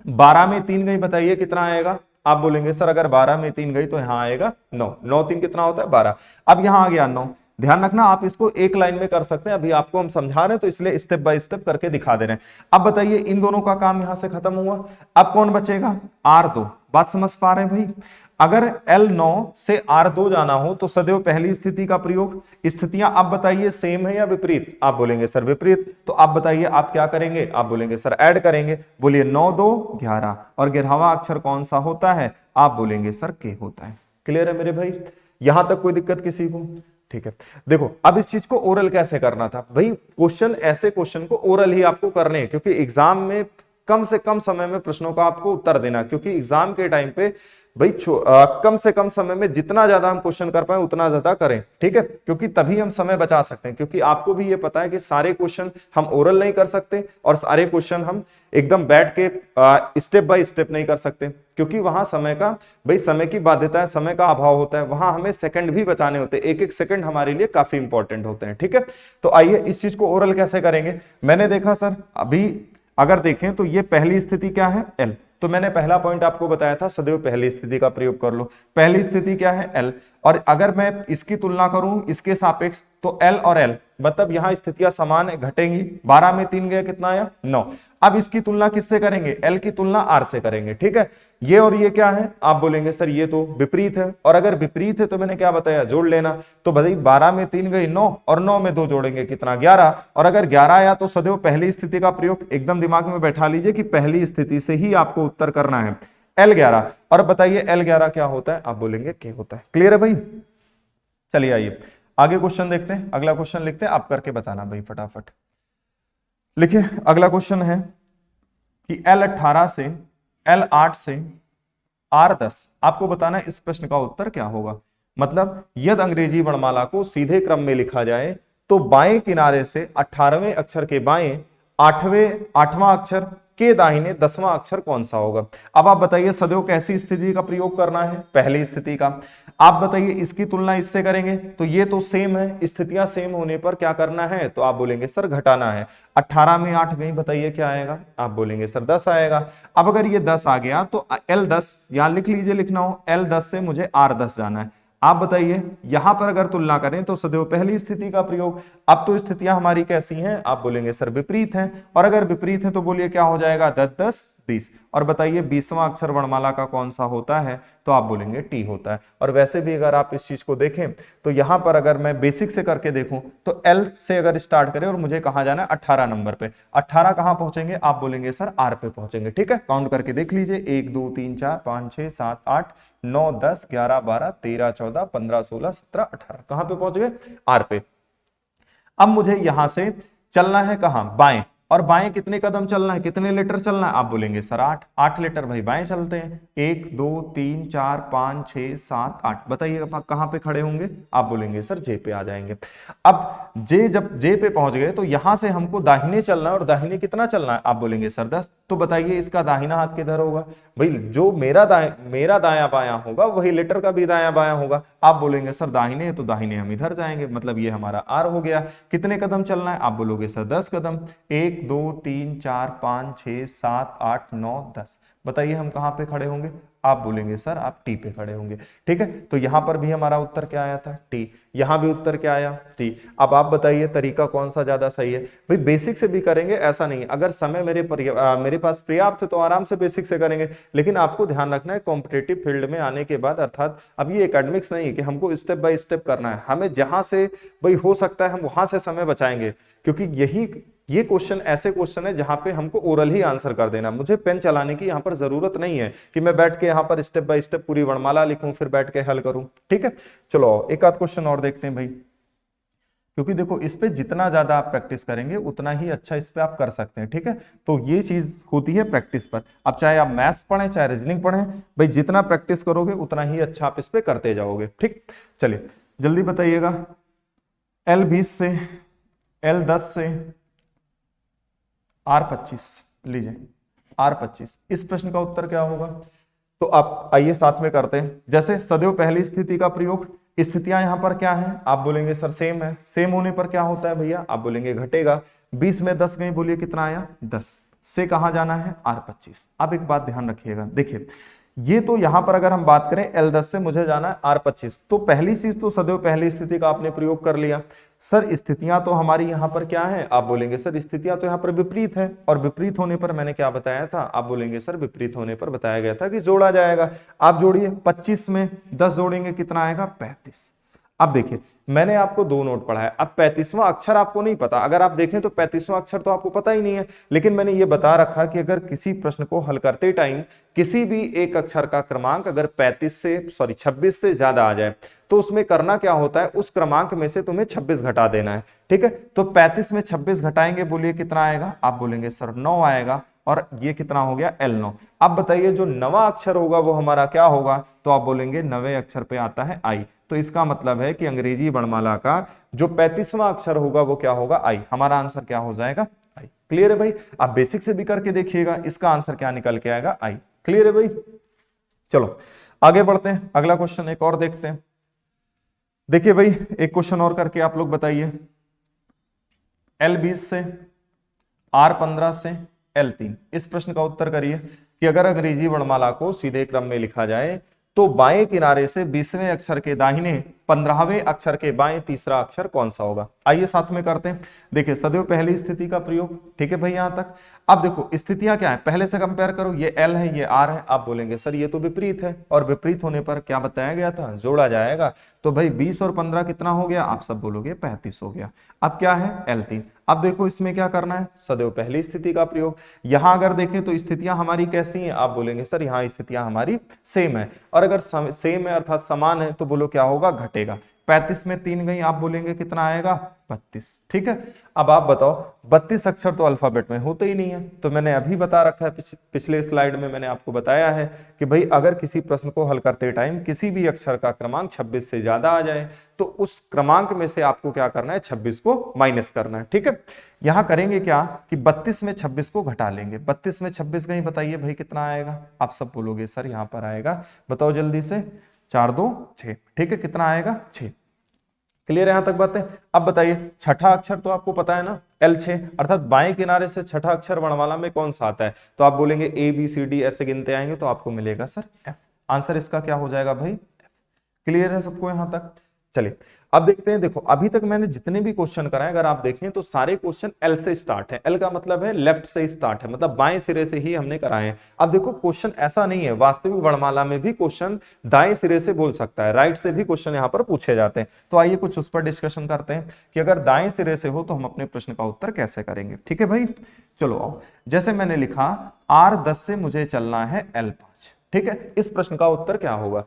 S1: 12 में 3 गई, बताइए कितना आएगा, आप बोलेंगे सर अगर 12 में 3 गई तो यहां आएगा 9। 9 3 कितना होता है, 12। अब यहां आ गया 9। ध्यान रखना आप इसको एक लाइन में कर सकते हैं, अभी आपको हम समझा रहे हैं तो इसलिए स्टेप बाय स्टेप करके दिखा दे रहे हैं। अब बताइए इन दोनों का काम यहां से खत्म हुआ, अब कौन बचेगा, R2। बात समझ पा रहे हैं भाई। अगर L9 से R2 जाना हो तो सदैव पहली स्थिति का प्रयोग। स्थितियां आप बताइए सेम है या विपरीत, आप बोलेंगे सर विपरीत। तो आप बताइए आप क्या करेंगे, आप बोलेंगे सर ऐड करेंगे। बोलिए 9 2 11, और 11वां अक्षर कौन सा होता है, आप बोलेंगे सर के होता है। क्लियर है मेरे भाई, यहां तक कोई दिक्कत किसी को। ठीक है, देखो अब इस चीज को ओरल कैसे करना था भाई, क्वेश्चन ऐसे क्वेश्चन को ओरल ही आपको करने हैं, क्योंकि एग्जाम में कम से कम समय में प्रश्नों का आपको उत्तर देना, क्योंकि एग्जाम के टाइम पे भाई कम से कम समय में जितना ज्यादा हम क्वेश्चन कर पाए उतना ज्यादा करें। ठीक है, क्योंकि तभी हम समय बचा सकते हैं, क्योंकि आपको भी ये पता है कि सारे क्वेश्चन हम ओरल नहीं कर सकते और सारे क्वेश्चन हम एकदम बैठ के स्टेप बाय स्टेप नहीं कर सकते, क्योंकि वहां समय का भाई समय की बाध्यता है, समय का अभाव होता है, वहां हमें सेकंड भी बचाने होते हैं, एक एक सेकंड हमारे लिए काफी इंपॉर्टेंट होते हैं। ठीक है, तो आइए इस चीज को ओरल कैसे करेंगे। मैंने देखा सर अभी अगर देखें तो ये पहली स्थिति क्या है, L। तो मैंने पहला पॉइंट आपको बताया था सदैव पहली स्थिति का प्रयोग कर लो। पहली स्थिति क्या है, L। और अगर मैं इसकी तुलना करूं इसके सापेक्ष तो L और L मतलब यहाँ स्थितियां समान है, घटेंगी। 12 में 3 गए, कितना आया 9। अब इसकी तुलना किससे करेंगे, एल की तुलना आर से करेंगे, ठीक है। ये और ये क्या है, आप बोलेंगे सर ये तो विपरीत है, और अगर विपरीत है तो मैंने क्या बताया, जोड़ लेना। तो भाई 12 में 3 गई 9, और 9 में 2 जोड़ेंगे कितना 11, और अगर 11 आया तो सदैव पहली स्थिति का प्रयोग, एकदम दिमाग में बैठा लीजिए कि पहली स्थिति से ही आपको उत्तर करना है, L11। और बताइए L11 क्या होता है, आप बोलेंगे K होता है। क्लियर है भाई। चलिए आइए आगे क्वेश्चन देखते हैं, अगला क्वेश्चन लिखते हैं, आप करके बताना भाई फटाफट। लिखिए अगला क्वेश्चन है कि L18 से L8 से R10, आपको बताना है इस प्रश्न का उत्तर क्या होगा। मतलब यदि अंग्रेजी वर्णमाला को सीधे क्रम में लिखा जाए तो बाएं किनारे से 18वें अक्षर के बाएं 8वां अक्षर के दाहिने 10वां अक्षर कौन सा होगा। अब आप बताइए सदैव कैसी स्थिति का प्रयोग करना है, पहली स्थिति का। आप बताइए इसकी तुलना इससे करेंगे तो ये तो सेम है, स्थितियां सेम होने पर क्या करना है, तो आप बोलेंगे सर घटाना है। 18 में 8 गई, बताइए क्या आएगा, आप बोलेंगे सर 10 आएगा। अब अगर ये 10 आ गया तो L10 यहां लिख लीजिए, लिखना हो L10 से मुझे R10 जाना है। आप बताइए यहां पर अगर तुलना करें तो सदैव पहली स्थिति का प्रयोग। अब तो स्थितियां हमारी कैसी हैं, आप बोलेंगे सर विपरीत हैं, और अगर विपरीत है तो बोलिए क्या हो जाएगा 10 10 20। और बताइए 20वां अक्षर वर्णमाला का कौन सा होता है, तो आप बोलेंगे टी होता है। और वैसे भी अगर आप इस चीज को देखें तो यहां पर अगर मैं बेसिक से करके देखूं तो एल से अगर स्टार्ट करें और मुझे कहां जाना है 18 नंबर पे, 18 कहां पहुंचेंगे, आप बोलेंगे सर आर पे पहुंचेंगे, ठीक है। काउंट करके देख लीजिए 1 2 3 4 5 6 7 8 9 10 11 12 13 14 15 16 17 18, कहां पे पहुंच गए, आर पे। अब मुझे यहां से चलना है कहां, बाएं, और बाएं कितने कदम चलना है, कितने लीटर चलना है, आप बोलेंगे सर 8 लीटर। भाई बाएं चलते हैं, 1 2 3 4 5 6 7 8, बताइए आप कहां पे खड़े होंगे, आप बोलेंगे सर जे पे आ जाएंगे। अब जब जे पे पहुंच गए तो यहां से हमको दाहिने चलना है, और दाहिने कितना चलना है, आप बोलेंगे सर 10। तो बताइए इसका दाहिना हाथ किधर होगा, भाई जो मेरा दायां बायां होगा वही लीटर का भी दायां बायां होगा। आप बोलेंगे सर दाहिने है तो दाहिने हम इधर जाएंगे, मतलब ये हमारा आर हो गया। कितने कदम चलना है, आप बोलोगे सर 10 कदम, 1 2 3 4 5 6 7 8 9 10, बताइए हम कहां पे खड़े होंगे, आप बोलेंगे सर आप टी पे खड़े होंगे, ठीक है। तो यहां पर भी हमारा उत्तर क्या आया था, टी। यहां भी उत्तर क्या आया, टी। अब आप बताइए तरीका कौन सा ज्यादा सही है। भाई बेसिक से भी करेंगे, ऐसा नहीं है, अगर समय मेरे पास पर्याप्त है तो आराम से बेसिक से करेंगे, लेकिन आपको ध्यान रखना है कॉम्पिटेटिव फील्ड में आने के बाद, अर्थात अब ये एकेडमिक्स नहीं है कि हमको स्टेप बाय स्टेप करना है, हमें जहां से भाई हो सकता है हम वहां से समय बचाएंगे, क्योंकि ये क्वेश्चन ऐसे क्वेश्चन है जहां पे हमको ओरल ही आंसर कर देना, मुझे पेन चलाने की यहां पर जरूरत नहीं है कि मैं बैठ के यहां पर स्टेप बाय स्टेप पूरी वर्णमाला लिखूं फिर बैठ के हल करूं, ठीक है। चलो एक आध क्वेश्चन और देखते हैं भाई, क्योंकि देखो इस पे जितना ज्यादा आप प्रैक्टिस करेंगे उतना ही अच्छा इस पे आप कर सकते हैं, ठीक है। तो ये चीज होती है प्रैक्टिस पर। अब चाहे आप मैथ्स पढ़ें चाहे रीजनिंग पढ़ें, भाई जितना प्रैक्टिस करोगे उतना ही अच्छा आप इस पे करते जाओगे, ठीक। चलिए जल्दी बताइएगा, L20 से L10 से R25 लीजिए, R25 इस प्रश्न का उत्तर क्या होगा। तो आप आइए साथ में करते हैं। जैसे सदैव पहली स्थिति का प्रयोग, स्थितियां यहां पर क्या है, आप बोलेंगे सर सेम है, सेम होने पर क्या होता है भैया, आप बोलेंगे घटेगा। 20 में 10 गई, बोलिए कितना आया 10, से कहां जाना है R25। अब एक बात ध्यान रखिएगा, देखिए ये तो यहां पर अगर हम बात करें L10 से मुझे जाना है R25, तो पहली चीज तो सदैव पहली स्थिति का आपने प्रयोग कर लिया। सर स्थितियां तो हमारी यहां पर क्या है, आप बोलेंगे सर स्थितियां तो यहां पर विपरीत है, और विपरीत होने पर मैंने क्या बताया था, आप बोलेंगे सर विपरीत होने पर बताया गया था कि जोड़ा जाएगा। आप जोड़िए, 25 में 10 जोड़ेंगे कितना आएगा 35। अब देखिए मैंने आपको 2 नोट पढ़ाया, अब 35वां अक्षर आपको नहीं पता, अगर आप देखें तो 35वां अक्षर तो आपको पता ही नहीं है, लेकिन मैंने ये बता रखा कि अगर किसी प्रश्न को हल करते टाइम किसी भी एक अक्षर का क्रमांक अगर 26 से ज्यादा आ जाए तो उसमें करना क्या होता है, उस क्रमांक में से तुम्हें 26 घटा देना है, ठीक है। तो 35 में 26 घटाएंगे, बोलिए कितना आएगा, आप बोलेंगे सर 9 आएगा, और ये कितना हो गया L9। अब बताइए जो नवा अक्षर होगा वो हमारा क्या होगा, तो आप बोलेंगे नवे अक्षर पे आता है आई। तो इसका मतलब है कि अंग्रेजी वर्णमाला का जो 35वां अक्षर होगा वो क्या होगा, आई। हमारा आंसर क्या हो जाएगा, आई। क्लियर है भाई। आप बेसिक से भी करके देखिएगा, इसका आंसर क्या निकल के आएगा, आई। क्लियर है भाई। चलो आगे बढ़ते हैं, अगला क्वेश्चन एक और देखते हैं। देखिए भाई एक क्वेश्चन और करके आप लोग बताइए, L20 से R15 से L3, इस प्रश्न का उत्तर करिए कि अगर अंग्रेजी वर्णमाला को सीधे क्रम में लिखा जाए तो बाएं किनारे से 20वें अक्षर के दाहिने 15वें अक्षर के बाएं तीसरा अक्षर कौन सा होगा। आइए साथ में करते हैं। देखिए सदैव पहली स्थिति का प्रयोग, ठीक है भाई यहां तक। अब देखो स्थितियां क्या है, पहले से कंपेयर करो, ये L है ये R है। आप बोलेंगे सर ये तो विपरीत है, और विपरीत होने पर क्या बताया गया था, जोड़ा जाएगा। तो भाई 20 और 15 कितना हो गया, आप सब बोलोगे 35 हो गया। अब क्या है L3। अब देखो इसमें क्या करना है, सदैव पहली स्थिति का प्रयोग। यहां अगर देखें तो स्थितियां हमारी कैसी हैं, आप बोलेंगे सर यहां स्थितियां हमारी सेम है, और अगर सेम है अर्थात समान है तो बोलो क्या होगा, घटेगा। 35 में 3 गई, आप बोलेंगे कितना आएगा, 32। ठीक है, अब आप बताओ 32 अक्षर तो अल्फाबेट में होते ही नहीं है। तो मैंने अभी बता रखा है, पिछले स्लाइड में मैंने आपको बताया है कि भाई अगर किसी प्रश्न को हल करते टाइम किसी भी अक्षर का क्रमांक 26 से ज्यादा आ जाए तो उस क्रमांक में से आपको क्या करना है, 26 को माइनस करना है। ठीक है, यहां करेंगे क्या कि 32 में 26 को घटा लेंगे। 32 में 26 गई, बताइए भाई कितना आएगा। आप सब बोलोगे सर यहां पर आएगा, बताओ जल्दी से, 4 2 6। ठीक है, कितना आएगा, 6। क्लियर है यहां तक बातें। अब बताइए छठा अक्षर तो आपको पता है ना, L6, अर्थात बाएं किनारे से छठा अक्षर वर्णमाला में कौन सा आता है। तो आप बोलेंगे ABCD ऐसे गिनते आएंगे तो आपको मिलेगा सर F। आंसर इसका क्या हो जाएगा भाई, क्लियर है सबको यहां तक। चलिए अब देखते हैं। देखो अभी तक मैंने जितने भी क्वेश्चन कराए अगर आप देखें तो सारे क्वेश्चन L से स्टार्ट है। L का मतलब है लेफ्ट से स्टार्ट है, मतलब बाएं सिरे से ही हमने कराए हैं। अब देखो क्वेश्चन ऐसा नहीं है, वास्तविक वर्णमाला में भी क्वेश्चन दाएं सिरे से बोल सकता है, राइट से भी क्वेश्चन यहाँ पर पूछे जाते हैं। तो आइए कुछ उस पर डिस्कशन करते हैं कि अगर दाएं सिरे से हो तो हम अपने प्रश्न का उत्तर कैसे करेंगे। ठीक है भाई, चलो आओ। जैसे मैंने लिखा R10 से मुझे चलना है L5। ठीक है, इस प्रश्न का उत्तर क्या होगा।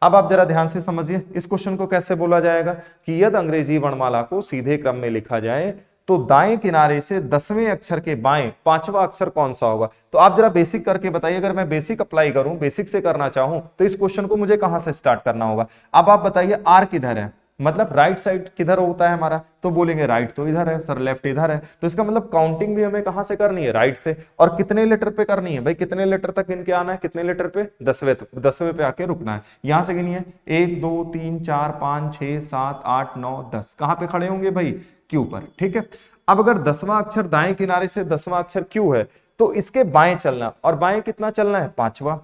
S1: अब आप जरा ध्यान से समझिए इस क्वेश्चन को कैसे बोला जाएगा कि यदि अंग्रेजी वर्णमाला को सीधे क्रम में लिखा जाए तो दाएं किनारे से 10वें अक्षर के बाएं 5वां अक्षर कौन सा होगा। तो आप जरा बेसिक करके बताइए, अगर मैं बेसिक अप्लाई करूं, बेसिक से करना चाहूं तो इस क्वेश्चन को मुझे कहां से स्टार्ट करना होगा। अब आप बताइए आर किधर है, मतलब राइट साइड किधर होता है हमारा, तो बोलेंगे राइट तो इधर है सर, लेफ्ट इधर है। तो इसका मतलब काउंटिंग भी हमें कहां से करनी है, राइट से। और कितने लेटर पे करनी है भाई, कितने लेटर तक इनके आना है, कितने लेटर पे, 10वें पे आके रुकना है। यहां से गिनिए 1 2 3 4 5 6 7 8 9 10, कहां पे खड़े होंगे भाई, क्यू पर। ठीक है, अब अगर 10वां अक्षर दाएं किनारे से 10वां अक्षर क्यू है तो इसके बाएं चलना, और बाएं कितना चलना है, 5वां।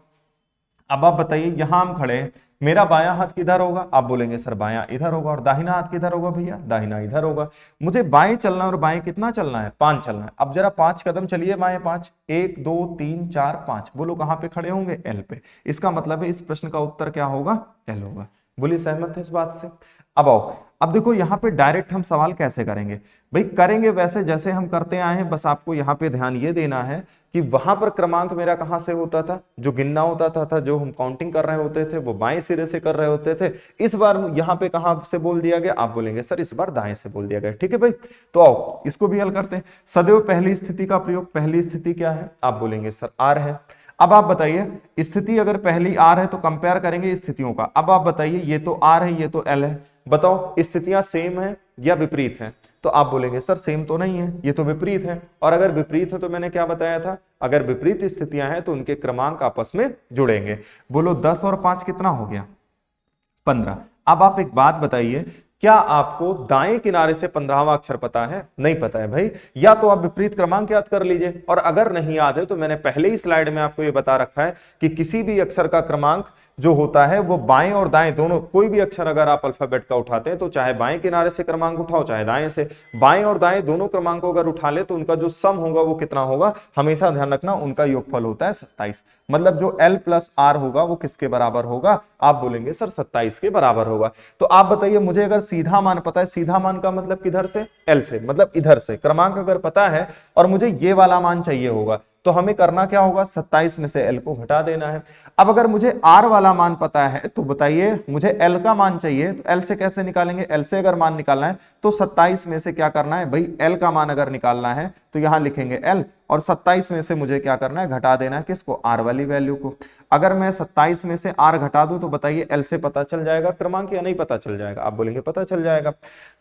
S1: अब आप बताइए यहां हम खड़े हैं, मेरा बायां हाथ किधर होगा, आप बोलेंगे सर बायां इधर होगा, और दाहिना हाथ किधर होगा भैया, दाहिना इधर होगा। मुझे बाएं चलना और बाएं कितना चलना है, 5 चलना है। अब जरा 5 कदम चलिए बाएं, 5 1 2 3 4 5, बोलो कहां पे खड़े होंगे, L पे। इसका मतलब है इस प्रश्न का उत्तर क्या होगा, L होगा। बोलिए सहमत है इस बात से। अब आओ, अब देखो यहाँ पे डायरेक्ट हम सवाल कैसे करेंगे भाई, करेंगे वैसे जैसे हम करते आए हैं, बस आपको यहाँ पे ध्यान ये देना है कि वहां पर क्रमांक मेरा कहां से होता था, जो गिनना होता था जो हम काउंटिंग कर रहे होते थे वो बाएं सिरे से कर रहे होते थे। इस बार यहाँ पे कहां से बोल दिया गया, आप बोलेंगे सर इस बार दाएं से बोल दिया गया। ठीक है भाई, तो आओ इसको भी हल करते हैं। सदैव पहली स्थिति का प्रयोग, पहली स्थिति क्या है, आप बोलेंगे सर R है। अब आप बताइए स्थिति अगर पहली R है तो कंपेयर करेंगे स्थितियों का। अब आप बताइए ये तो R है ये तो L है, बताओ स्थितियां सेम है या विपरीत है। तो आप बोलेंगे सर सेम तो नहीं है, ये तो विपरीत है। और अगर विपरीत है तो मैंने क्या बताया था, अगर विपरीत स्थितियां हैं तो उनके क्रमांक आपस में जुड़ेंगे। बोलो 10 और 5 कितना हो गया, 15। अब आप एक बात बताइए, क्या आपको दाएं किनारे से 15वां अक्षर पता है, नहीं पता है भाई, या तो आप विपरीत क्रमांक याद कर लीजिए। और अगर नहीं याद है तो मैंने पहले ही स्लाइड में आपको यह बता रखा है कि किसी भी अक्षर का क्रमांक जो होता है वो बाएं और दाएं दोनों, कोई भी अक्षर अगर आप अल्फाबेट का उठाते हैं तो चाहे बाएं किनारे से क्रमांक उठाओ चाहे दाएं से, बाएं और दाएं दोनों क्रमांकों अगर उठा ले तो उनका जो सम होगा वो कितना होगा, हमेशा ध्यान रखना उनका योगफल होता है 27। मतलब जो L + R होगा वो किसके बराबर होगा, आप बोलेंगे सर 27 के बराबर होगा। तो आप बताइए मुझे अगर सीधा मान पता है, सीधा मान का मतलब किधर से, L से, मतलब इधर से क्रमांक अगर पता है और मुझे ये वाला मान चाहिए होगा तो हमें करना क्या होगा, 27 में से L को घटा देना है। अब अगर मुझे R वाला मान पता है तो बताइए मुझे L का मान चाहिए, तो L से कैसे निकालेंगे, L से अगर मान निकालना है तो 27 में से क्या करना है भाई, L का मान अगर निकालना है तो यहां लिखेंगे L, और 27 में से मुझे क्या करना है, घटा देना है किसको, R वाली वैल्यू को। अगर मैं 27 में से R घटा दूं तो बताइए L से पता चल जाएगा क्रमांक या नहीं पता चल जाएगा, आप बोलेंगे पता चल जाएगा।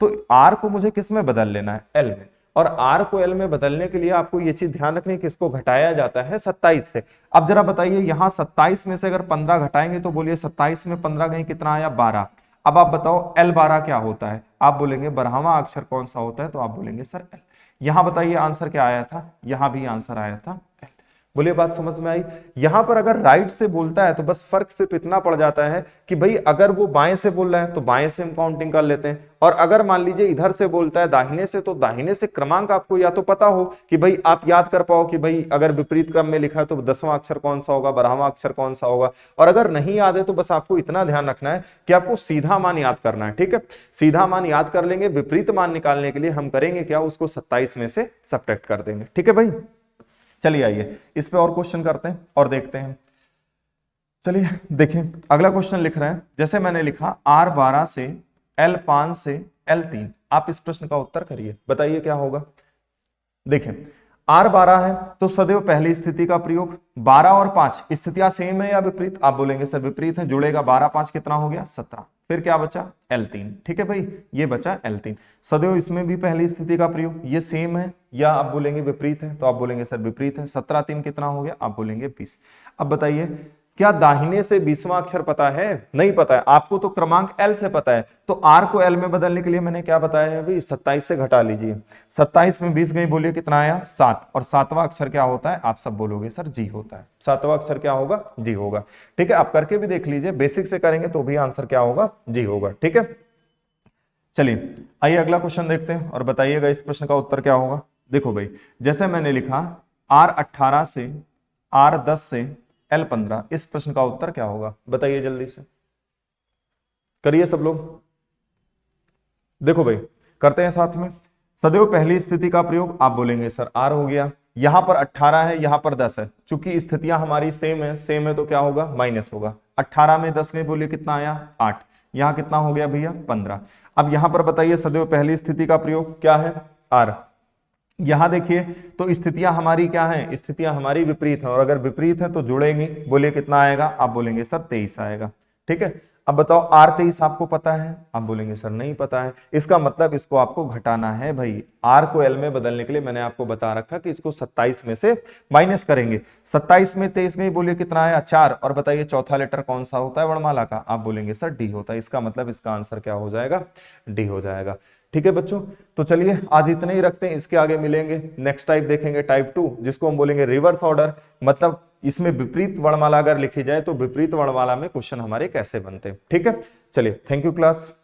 S1: तो R को मुझे किस में बदल लेना है, L में, और R को L में बदलने के लिए आपको ये चीज ध्यान रखनी है कि इसको घटाया जाता है 27 से। अब जरा बताइए यहां 27 में से अगर 15 घटाएंगे तो बोलिए 27 में 15 गई कितना आया, 12। अब आप बताओ L12 क्या होता है, आप बोलेंगे 12वां अक्षर कौन सा होता है, तो आप बोलेंगे सर L। यहां बताइए आंसर क्या आया था, यहां भी आंसर आया था L। बोलिए बात समझ में आई। यहां पर अगर राइट से बोलता है तो बस फर्क सिर्फ इतना पड़ जाता है कि भाई अगर वो बाएं से बोल रहा है तो बाएं से हम काउंटिंग कर लेते हैं, और अगर मान लीजिए इधर से बोलता है दाहिने से, तो दाहिने से क्रमांक आपको या तो पता हो कि भाई आप याद कर पाओ कि भाई अगर विपरीत क्रम में लिखा है तो 10वां अक्षर कौन सा होगा, 12वां अक्षर कौन सा होगा, और अगर नहीं याद है तो बस आपको इतना ध्यान रखना है कि आपको सीधा मान याद करना है। ठीक है, सीधा मान याद कर लेंगे, विपरीत मान निकालने के लिए हम करेंगे क्या, उसको 27 में से सब्ट्रैक्ट कर देंगे। ठीक है भाई, चलिए आइए इस पे और क्वेश्चन करते हैं और देखते हैं। चलिए देखिए अगला क्वेश्चन लिख रहे हैं, जैसे मैंने लिखा R12 से L5 से L3, आप इस प्रश्न का उत्तर करिए, बताइए क्या होगा। देखिए R12 है तो सदैव पहली स्थिति का प्रयोग, 12 और 5 स्थितियां सेम है या विपरीत, आप बोलेंगे सर विपरीत है, जुड़ेगा 12 5 कितना हो गया 17, फिर क्या बचा L3। ठीक है भाई, ये बचा L3, सदैव इसमें भी पहली स्थिति का प्रयोग, ये सेम है या आप बोलेंगे विपरीत है, तो आप बोलेंगे सर विपरीत है, 17 3 कितना हो गया, आप बोलेंगे 20। अब बताइए क्या दाहिने से 20वां अक्षर पता है, नहीं पता है, आपको तो क्रमांक L से पता है, तो R को L में बदलने के लिए मैंने क्या बताया है भाई, 27 से घटा लीजिए, 27 में 20 गई, बोलिए कितना आया 7, और 7वां अक्षर क्या होता है, आप सब बोलोगे सर जी होता है, 7वां अक्षर क्या होगा, जी होगा। ठीक है, आप करके भी देख लीजिए, बेसिक से करेंगे तो भी आंसर क्या होगा, जी होगा। ठीक है, चलिए आइए अगला क्वेश्चन देखते हैं और बताइएगा इस प्रश्न का उत्तर क्या होगा। देखो भाई जैसे मैंने लिखा R18 से R10 से L15, इस प्रश्न का उत्तर क्या होगा, बताइए जल्दी से, करिए सब लोग। देखो भाई करते हैं साथ में, सदैव पहली स्थिति का प्रयोग, आप बोलेंगे सर R हो गया, यहां पर 18 है यहां पर 10 है, चूंकि स्थितियां हमारी सेम है तो क्या होगा माइनस होगा, 18 में 10 में बोलिए कितना आया 8, यहां कितना हो गया भैया 15। अब यहां पर बताइए सदैव पहली स्थिति का प्रयोग क्या है R, यहां देखिए तो स्थितियां हमारी क्या हैं, स्थितियां हमारी विपरीत हैं, और अगर विपरीत है तो जुड़ेंगे, बोलिए कितना आएगा, आप बोलेंगे सर 23 आएगा। ठीक है, अब बताओ R23 आपको पता है, आप बोलेंगे सर नहीं पता है, इसका मतलब इसको आपको घटाना है भाई, R को L में बदलने के लिए मैंने आपको बता रखा कि इसको 27 में से माइनस करेंगे, 27 में 23 गई, बोलिए कितना आया 4, और बताइए चौथा लेटर कौन सा होता है वर्णमाला का, आप बोलेंगे सर डी होता है, इसका मतलब इसका आंसर क्या हो जाएगा, डी हो जाएगा। ठीक है बच्चों, तो चलिए आज इतने ही रखते हैं, इसके आगे मिलेंगे, नेक्स्ट टाइप देखेंगे टाइप 2, जिसको हम बोलेंगे रिवर्स ऑर्डर, मतलब इसमें विपरीत वर्णमाला अगर लिखी जाए तो विपरीत वर्णमाला में क्वेश्चन हमारे कैसे बनते हैं। ठीक है, चलिए थैंक यू क्लास।